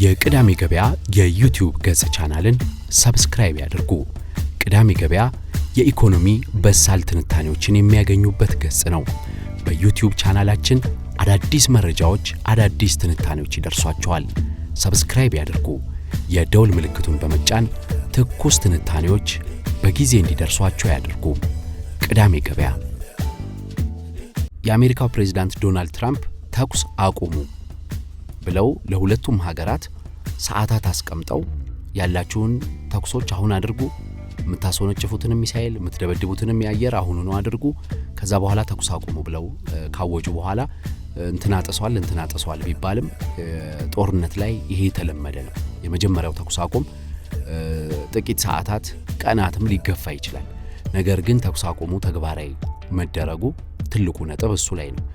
የቅዳሜ ገበያ የዩቲዩብ ገጽ ቻናልን ሰብስክራይብ ያድርጉ። ቅዳሜ ገበያ የኢኮኖሚ በሳል ትንታኔዎችን የሚያገኙበት ገጽ ነው። በዩቲዩብ ቻናላችን አዳዲስ መረጃዎች፣ አዳዲስ ትንታኔዎች ይደርሷቸዋል። ሰብስክራይብ ያድርጉ። የደውል ምልክቱን በመጫን ትኩስ ትንታኔዎች በጊዜ እንዲደርሷቸው ያድርጉ። ቅዳሜ ገበያ። የአሜሪካው ፕሬዝዳንት ዶናልድ ትራምፕ ተኩስ አቁሙ ብለው ለሁለቱም ሀገራት ሰዓታት አስቀምጠው ያላችሁን ተኩሶች አሁን አድርጉ፣ የምታስወነጭፉትንም ሚሳኤል የምትደበድቡትንም የአየር አሁኑኑ አድርጉ፣ ከዛ በኋላ ተኩስ አቁሙ ብለው ካወጁ በኋላ እንትና ጥሷል ቢባልም ጦርነት ላይ ይሄ የተለመደ ነው። የመጀመሪያው ተኩስ አቁም ጥቂት ሰዓታት ቀናትም ሊገፋ ይችላል። ነገር ግን ተኩስ አቁሙ ተግባራዊ መደረጉ ትልቁ ነጥብ እሱ ላይ ነው።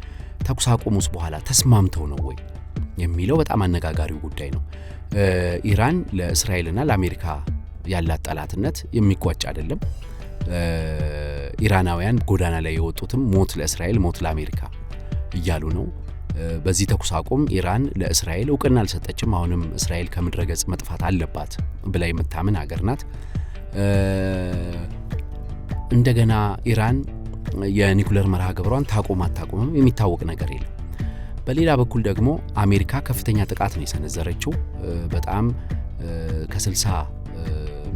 ተኩስ አቁሙስ በኋላ ተስማምተው ነው ወይ የሚለው በጣም አነጋጋሪው ጉዳይ ነው። ኢራን ለእስራኤልና ለአሜሪካ ያላት ጠላትነት የሚቋጭ አይደለም። ኢራናውያን ጎዳና ላይ የወጡትም ሞት ለእስራኤል ሞት ለአሜሪካ እያሉ ነው። በዚህ ተኩስ አቁም ኢራን ለእስራኤል እውቅና አልሰጠችም። አሁንም እስራኤል ከምድረ ገጽ መጥፋት አለባት ብላ የምታምን ሀገር ናት። እንደገና ኢራን የኒኩለር መርሃ ግብሯን ታቆምም የሚታወቅ ነገር የለም። በሌላ በኩል ደግሞ አሜሪካ ከፍተኛ ጥቃት ነው የሰነዘረችው። በጣም ከ60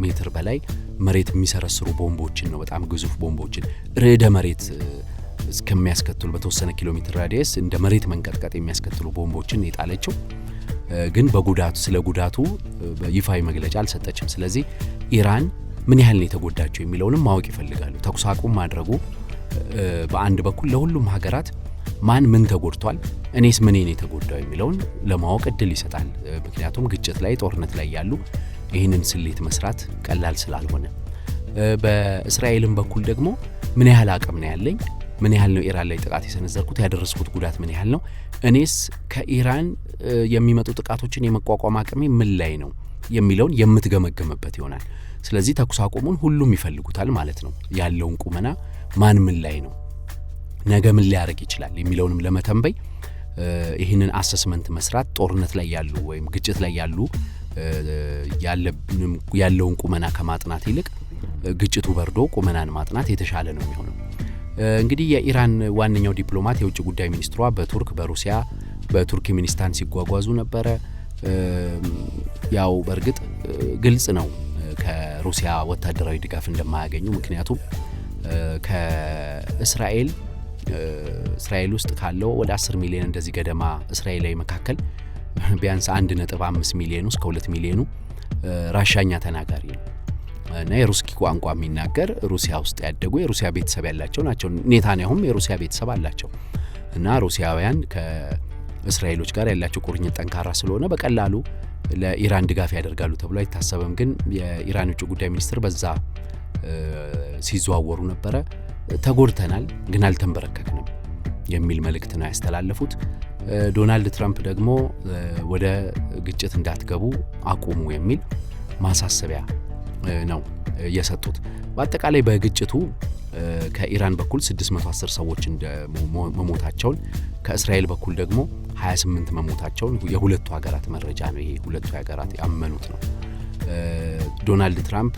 ሜትር በላይ መሬት የሚሰረስሩ ቦምቦችን ነው፣ በጣም ግዙፍ ቦምቦችን ርዕደ መሬት እስከሚያስከትሉ በተወሰነ ኪሎ ሜትር ራዲየስ እንደ መሬት መንቀጥቀጥ የሚያስከትሉ ቦምቦችን የጣለችው። ግን ስለ ጉዳቱ ይፋዊ መግለጫ አልሰጠችም። ስለዚህ ኢራን ምን ያህል ነው የተጎዳቸው የሚለውንም ማወቅ ይፈልጋሉ። ተኩስ አቁም ማድረጉ በአንድ በኩል ለሁሉም ሀገራት ማን ምን ተጎድቷል፣ እኔስ ምን ነው የተጎዳው የሚለውን ለማወቅ እድል ይሰጣል። ምክንያቱም ግጭት ላይ ጦርነት ላይ ያሉ ይህንን ስሌት መስራት ቀላል ስላልሆነ፣ በእስራኤልም በኩል ደግሞ ምን ያህል አቅም ነው ያለኝ፣ ምን ያህል ነው ኢራን ላይ ጥቃት የሰነዘርኩት፣ ያደረስኩት ጉዳት ምን ያህል ነው፣ እኔስ ከኢራን የሚመጡ ጥቃቶችን የመቋቋም አቅሜ ምን ላይ ነው የሚለውን የምትገመገምበት ይሆናል። ስለዚህ ተኩስ አቁሙን ሁሉም ይፈልጉታል ማለት ነው። ያለውን ቁመና ማን ምን ላይ ነው፣ ነገ ምን ሊያደርግ ይችላል የሚለውንም ለመተንበይ ይህንን አሰስመንት መስራት ጦርነት ላይ ያሉ ወይም ግጭት ላይ ያሉ ያለውን ቁመና ከማጥናት ይልቅ ግጭቱ በርዶ ቁመናን ማጥናት የተሻለ ነው የሚሆነው። እንግዲህ የኢራን ዋነኛው ዲፕሎማት የውጭ ጉዳይ ሚኒስትሯ በሩሲያ በቱርክሜኒስታን ሲጓጓዙ ነበረ። ያው በእርግጥ ግልጽ ነው ከሩሲያ ወታደራዊ ድጋፍ እንደማያገኙ። ምክንያቱም ከእስራኤል ውስጥ ካለው ወደ 10 ሚሊዮን እንደዚህ ገደማ እስራኤላዊ መካከል ቢያንስ 1.5 ሚሊዮን እስከ 2 ሚሊዮኑ ራሻኛ ተናጋሪ ነው እና የሩስኪ ቋንቋ የሚናገር ሩሲያ ውስጥ ያደጉ የሩሲያ ቤተሰብ ያላቸው ናቸው። ኔታንያሁም የሩሲያ ቤተሰብ አላቸው እና ሩሲያውያን ከእስራኤሎች ጋር ያላቸው ቁርኝት ጠንካራ ስለሆነ በቀላሉ ለኢራን ድጋፍ ያደርጋሉ ተብሎ አይታሰብም። ግን የኢራን ውጭ ጉዳይ ሚኒስትር በዛ ሲዘዋወሩ ነበረ። ተጎድተናል ግን አልተንበረከክንም የሚል መልእክት ነው ያስተላለፉት። ዶናልድ ትራምፕ ደግሞ ወደ ግጭት እንዳትገቡ አቁሙ የሚል ማሳሰቢያ ነው የሰጡት። በአጠቃላይ በግጭቱ ከኢራን በኩል 610 ሰዎች መሞታቸውን ከእስራኤል በኩል ደግሞ 28 መሞታቸውን የሁለቱ ሀገራት መረጃ ነው። ይሄ ሁለቱ ሀገራት ያመኑት ነው። ዶናልድ ትራምፕ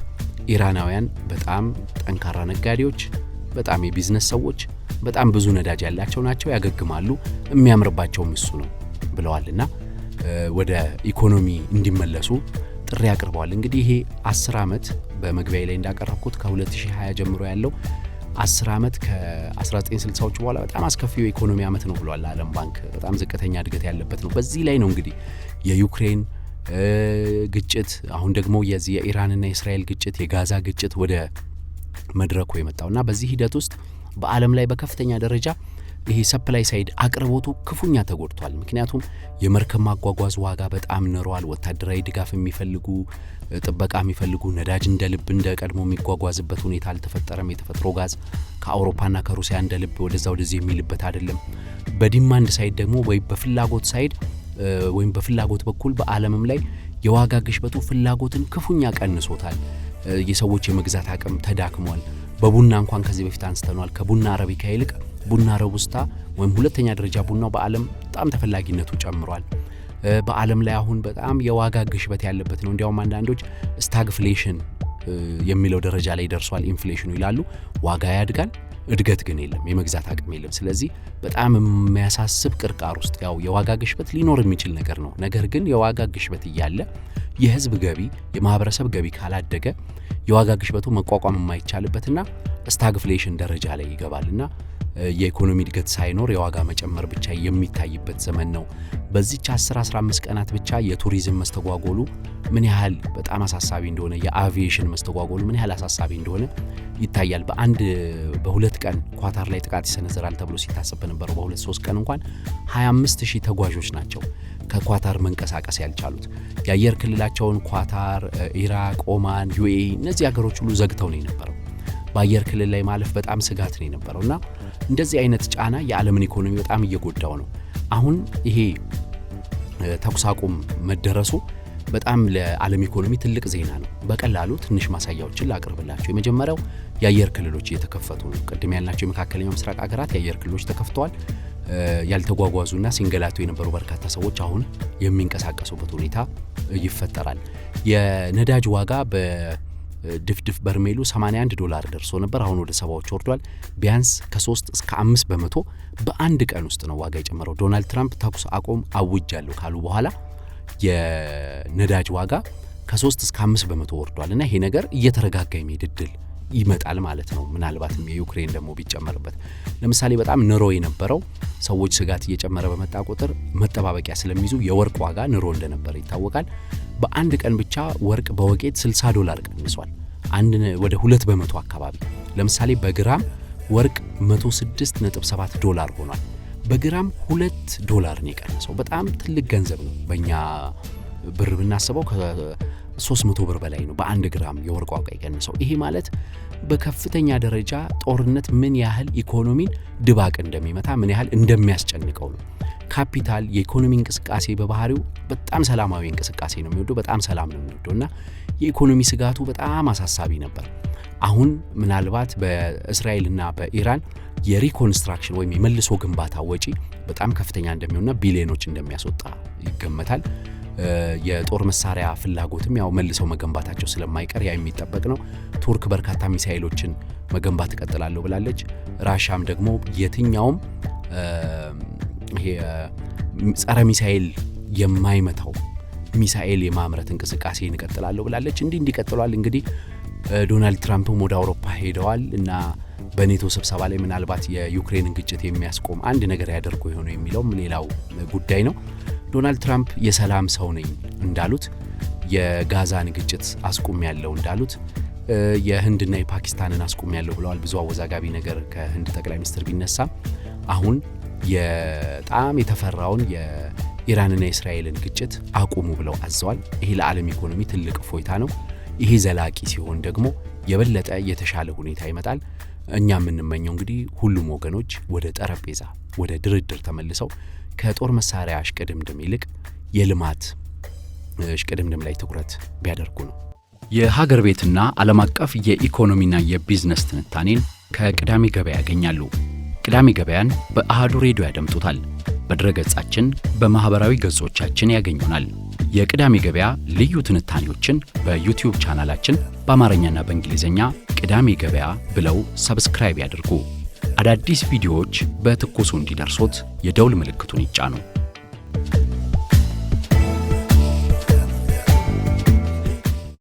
ኢራናውያን በጣም ጠንካራ ነጋዴዎች፣ በጣም የቢዝነስ ሰዎች፣ በጣም ብዙ ነዳጅ ያላቸው ናቸው፣ ያገግማሉ፣ የሚያምርባቸውም እሱ ነው ብለዋልና ወደ ኢኮኖሚ እንዲመለሱ ጥሪ አቅርበዋል። እንግዲህ ይሄ 10 ዓመት በመግቢያ ላይ እንዳቀረብኩት ከ2020 ጀምሮ ያለው 10 ዓመት ከ1960ዎቹ በኋላ በጣም አስከፊው የኢኮኖሚ ዓመት ነው ብሏል ዓለም ባንክ። በጣም ዝቅተኛ እድገት ያለበት ነው። በዚህ ላይ ነው እንግዲህ የዩክሬን ግጭት፣ አሁን ደግሞ የኢራንና የእስራኤል ግጭት፣ የጋዛ ግጭት ወደ መድረኩ የመጣውና በዚህ ሂደት ውስጥ በዓለም ላይ በከፍተኛ ደረጃ ይሄ ሰፕላይ ሳይድ አቅርቦቱ ክፉኛ ተጎድቷል። ምክንያቱም የመርከብ ማጓጓዝ ዋጋ በጣም ንሯል። ወታደራዊ ድጋፍ የሚፈልጉ ጥበቃ የሚፈልጉ ነዳጅ እንደ ልብ እንደ ቀድሞ የሚጓጓዝበት ሁኔታ አልተፈጠረም። የተፈጥሮ ጋዝ ከአውሮፓና ከሩሲያ እንደ ልብ ወደዚህ የሚልበት አይደለም። በዲማንድ ሳይድ ደግሞ ወይም በፍላጎት ሳይድ ወይም በፍላጎት በኩል በዓለምም ላይ የዋጋ ግሽበቱ ፍላጎትን ክፉኛ ቀንሶታል። የሰዎች የመግዛት አቅም ተዳክሟል። በቡና እንኳን ከዚህ በፊት አንስተናል። ከቡና አረቢካ ይልቅ ቡና ሮቡስታ ወይም ሁለተኛ ደረጃ ቡናው በዓለም በጣም ተፈላጊነቱ ጨምሯል። በዓለም ላይ አሁን በጣም የዋጋ ግሽበት ያለበት ነው። እንዲያውም አንዳንዶች ስታግፍሌሽን የሚለው ደረጃ ላይ ደርሷል ኢንፍሌሽኑ ይላሉ። ዋጋ ያድጋል፣ እድገት ግን የለም፣ የመግዛት አቅም የለም። ስለዚህ በጣም የሚያሳስብ ቅርቃር ውስጥ ያው የዋጋ ግሽበት ሊኖር የሚችል ነገር ነው። ነገር ግን የዋጋ ግሽበት እያለ የህዝብ ገቢ የማህበረሰብ ገቢ ካላደገ የዋጋ ግሽበቱ መቋቋም የማይቻልበትና ስታግፍሌሽን ደረጃ ላይ ይገባልና የኢኮኖሚ እድገት ሳይኖር የዋጋ መጨመር ብቻ የሚታይበት ዘመን ነው። በዚህች 10-15 ቀናት ብቻ የቱሪዝም መስተጓጎሉ ምን ያህል በጣም አሳሳቢ እንደሆነ፣ የአቪዬሽን መስተጓጎሉ ምን ያህል አሳሳቢ እንደሆነ ይታያል። በሁለት ቀን ኳታር ላይ ጥቃት ይሰነዘራል ተብሎ ሲታሰብ በነበረው በ2-3 ቀን እንኳን 25,000 ተጓዦች ናቸው ከኳታር መንቀሳቀስ ያልቻሉት። የአየር ክልላቸውን ኳታር፣ ኢራቅ፣ ኦማን፣ ዩኤኢ እነዚህ ሀገሮች ሁሉ ዘግተው ነው የነበረው። በአየር ክልል ላይ ማለፍ በጣም ስጋት ነው የነበረውና እንደዚህ አይነት ጫና የዓለምን ኢኮኖሚ በጣም እየጎዳው ነው። አሁን ይሄ ተኩስ አቁም መደረሱ በጣም ለዓለም ኢኮኖሚ ትልቅ ዜና ነው። በቀላሉ ትንሽ ማሳያዎችን ላቅርብላችሁ። የመጀመሪያው የአየር ክልሎች እየተከፈቱ ነው። ቅድም ያልናቸው የመካከለኛው ምስራቅ ሀገራት የአየር ክልሎች ተከፍተዋል። ያልተጓጓዙና ሲንገላቱ የነበሩ በርካታ ሰዎች አሁን የሚንቀሳቀሱበት ሁኔታ ይፈጠራል። የነዳጅ ዋጋ ድፍድፍ በርሜሉ $81 ደርሶ ነበር። አሁን ወደ 70ዎች ወርዷል። ቢያንስ ከ3 እስከ 5 በመቶ በአንድ ቀን ውስጥ ነው ዋጋ የጨመረው። ዶናልድ ትራምፕ ተኩስ አቁም አውጃለሁ ካሉ በኋላ የነዳጅ ዋጋ ከ3 እስከ 5 በመቶ ወርዷል እና ይሄ ነገር እየተረጋጋ የሚሄድ እድል ይመጣል ማለት ነው። ምናልባትም የዩክሬን ደግሞ ቢጨመርበት ለምሳሌ በጣም ንሮ የነበረው ሰዎች ስጋት እየጨመረ በመጣ ቁጥር መጠባበቂያ ስለሚይዙ የወርቅ ዋጋ ንሮ እንደነበረ ይታወቃል። በአንድ ቀን ብቻ ወርቅ በወቄት $60 ቀንሷል። ወደ 2 በመቶ አካባቢ። ለምሳሌ በግራም ወርቅ $106.7 ሆኗል። በግራም $2 ነው የቀነሰው። በጣም ትልቅ ገንዘብ ነው። በእኛ ብር ብናስበው ከ300 ብር በላይ ነው በአንድ ግራም የወርቅ ዋጋ የቀነሰው። ይሄ ማለት በከፍተኛ ደረጃ ጦርነት ምን ያህል ኢኮኖሚን ድባቅ እንደሚመታ ምን ያህል እንደሚያስጨንቀው ነው። ካፒታል የኢኮኖሚ እንቅስቃሴ በባህሪው በጣም ሰላማዊ እንቅስቃሴ ነው የሚወደው፣ በጣም ሰላም ነው የሚወደውና የኢኮኖሚ ስጋቱ በጣም አሳሳቢ ነበር። አሁን ምናልባት በእስራኤልና በኢራን የሪኮንስትራክሽን ወይም የመልሶ ግንባታ ወጪ በጣም ከፍተኛ እንደሚሆንና ቢሊዮኖች እንደሚያስወጣ ይገመታል። የጦር መሳሪያ ፍላጎትም ያው መልሰው መገንባታቸው ስለማይቀር ያ የሚጠበቅ ነው። ቱርክ በርካታ ሚሳኤሎችን መገንባት ትቀጥላለሁ ብላለች። ራሻም ደግሞ የትኛውም ይሄ ጸረ ሚሳኤል የማይመታው ሚሳኤል የማምረት እንቅስቃሴ እንቀጥላለሁ ብላለች። እንዲቀጥሏል። እንግዲህ ዶናልድ ትራምፕም ወደ አውሮፓ ሄደዋል እና በኔቶ ስብሰባ ላይ ምናልባት የዩክሬንን ግጭት የሚያስቆም አንድ ነገር ያደርጉ ይሆኑ የሚለውም ሌላው ጉዳይ ነው። ዶናልድ ትራምፕ የሰላም ሰው ነኝ እንዳሉት፣ የጋዛን ግጭት አስቁም ያለው እንዳሉት፣ የህንድና የፓኪስታንን አስቁም ያለው ብለዋል። ብዙ አወዛጋቢ ነገር ከህንድ ጠቅላይ ሚኒስትር ቢነሳ አሁን በጣም የተፈራውን የኢራንና የእስራኤልን ግጭት አቁሙ ብለው አዘዋል። ይሄ ለዓለም ኢኮኖሚ ትልቅ እፎይታ ነው። ይሄ ዘላቂ ሲሆን ደግሞ የበለጠ የተሻለ ሁኔታ ይመጣል። እኛ የምንመኘው እንግዲህ ሁሉም ወገኖች ወደ ጠረጴዛ ወደ ድርድር ተመልሰው ከጦር መሳሪያ እሽቅድምድም ይልቅ የልማት እሽቅድምድም ላይ ትኩረት ቢያደርጉ ነው። የሀገር ቤትና ዓለም አቀፍ የኢኮኖሚና የቢዝነስ ትንታኔን ከቅዳሜ ገበያ ያገኛሉ። ቅዳሜ ገበያን በአሃዱ ሬዲዮ ያደምጡታል። በድረገጻችን በማህበራዊ ገጾቻችን ያገኙናል። የቅዳሜ ገበያ ልዩ ትንታኔዎችን በዩቲዩብ ቻናላችን በአማርኛና በእንግሊዝኛ ቅዳሜ ገበያ ብለው ሰብስክራይብ ያድርጉ። አዳዲስ ቪዲዮዎች በትኩሱ እንዲደርሶት የደውል ምልክቱን ይጫኑ።